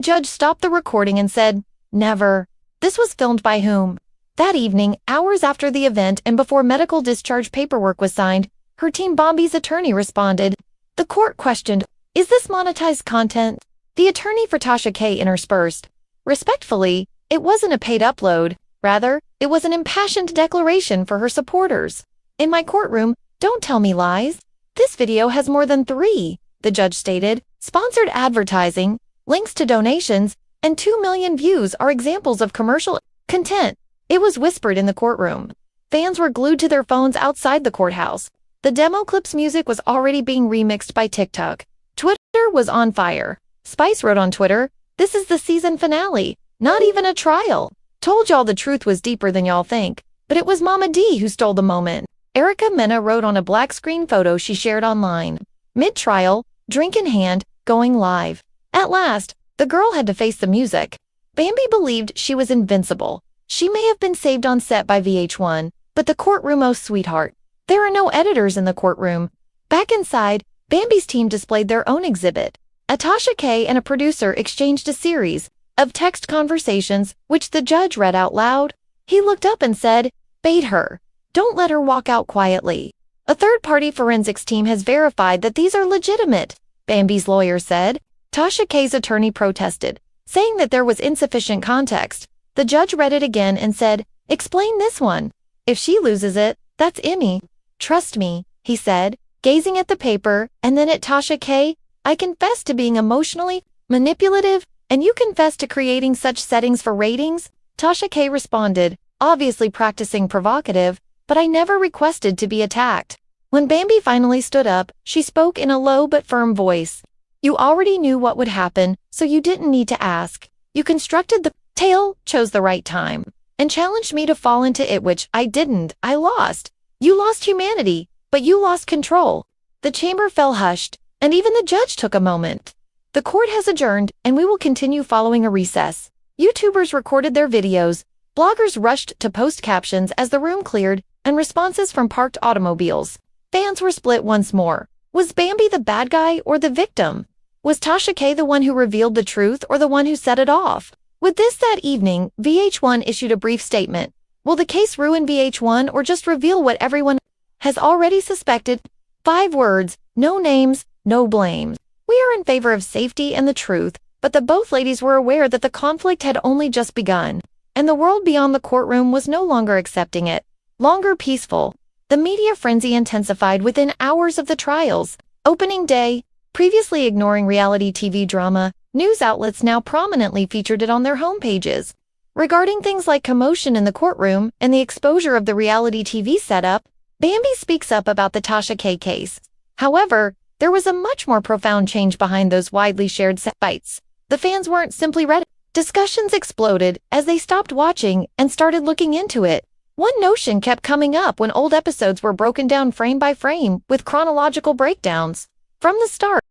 Judge stopped the recording and said, "Never. This was filmed by whom?" That evening, hours after the event and before medical discharge paperwork was signed, her team Bambi's attorney responded. The court questioned, "Is this monetized content?" The attorney for Tasha K interspersed, "Respectfully, it wasn't a paid upload. Rather, it was an impassioned declaration for her supporters. In my courtroom, don't tell me lies. This video has more than 3, the judge stated. Sponsored advertising, links to donations, and 2 million views are examples of commercial content." It was whispered in the courtroom. Fans were glued to their phones outside the courthouse. The demo clip's music was already being remixed by TikTok. Twitter was on fire. Spice wrote on Twitter, "This is the season finale, not even a trial. Told y'all the truth was deeper than y'all think, but it was Mama D who stole the moment." Erica Mena wrote on a black screen photo she shared online. Mid-trial, drink in hand, going live. At last, the girl had to face the music. Bambi believed she was invincible. She may have been saved on set by VH1, but the courtroom, oh sweetheart. There are no editors in the courtroom. Back inside, Bambi's team displayed their own exhibit. Tasha K and a producer exchanged a series of text conversations, which the judge read out loud. He looked up and said, "Bait her. Don't let her walk out quietly." A third-party forensics team has verified that these are legitimate, Bambi's lawyer said. Tasha K's attorney protested, saying that there was insufficient context. The judge read it again and said, "Explain this one. If she loses it, that's Emmy." "Trust me," he said, gazing at the paper and then at Tasha K. "I confess to being emotionally manipulative, and you confess to creating such settings for ratings?" Tasha K responded, obviously practicing provocative, "But I never requested to be attacked." When Bambi finally stood up, she spoke in a low but firm voice. "You already knew what would happen, so you didn't need to ask. You constructed the tale, chose the right time, and challenged me to fall into it, which I didn't. I lost. You lost humanity, but you lost control." The chamber fell hushed, and even the judge took a moment. "The court has adjourned, and we will continue following a recess." YouTubers recorded their videos. Bloggers rushed to post captions as the room cleared and responses from parked automobiles. Fans were split once more. Was Bambi the bad guy or the victim? Was Tasha K the one who revealed the truth or the one who set it off? With this that evening, VH1 issued a brief statement. Will the case ruin VH1 or just reveal what everyone has already suspected? 5 words, no names, no blame. "We are in favor of safety and the truth, but the both ladies were aware that the conflict had only just begun, and the world beyond the courtroom was no longer accepting it. Longer peaceful." The media frenzy intensified within hours of the trials. Opening day, previously ignoring reality TV drama, news outlets now prominently featured it on their homepages. Regarding things like commotion in the courtroom and the exposure of the reality TV setup, Bambi speaks up about the Tasha K case. However, there was a much more profound change behind those widely shared bites. The fans weren't simply ready. Discussions exploded as they stopped watching and started looking into it. One notion kept coming up when old episodes were broken down frame by frame with chronological breakdowns. From the start,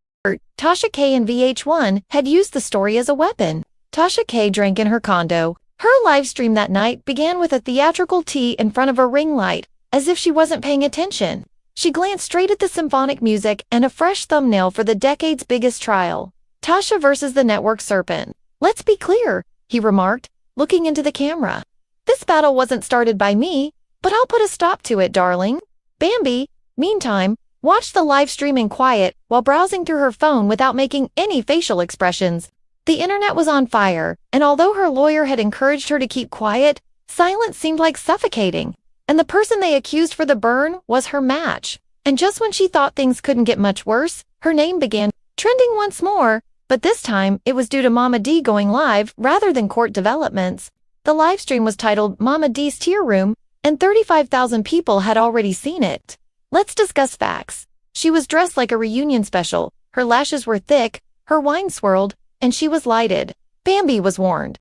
Tasha K and VH1 had used the story as a weapon. Tasha K drank in her condo. Her live stream that night began with a theatrical tea in front of a ring light, as if she wasn't paying attention. She glanced straight at the symphonic music and a fresh thumbnail for the decade's biggest trial. Tasha versus the network serpent. "Let's be clear," he remarked, looking into the camera. "This battle wasn't started by me, but I'll put a stop to it, darling." Bambi, meantime, watched the live stream in quiet while browsing through her phone without making any facial expressions. The internet was on fire, and although her lawyer had encouraged her to keep quiet, silence seemed like suffocating. And the person they accused for the burn was her match. And just when she thought things couldn't get much worse, her name began trending once more, but this time it was due to Mama D going live rather than court developments. The live stream was titled Mama D's Tear Room, and 35,000 people had already seen it. Let's discuss facts. She was dressed like a reunion special, her lashes were thick, her wine swirled, and she was lighted. Bambi was warned.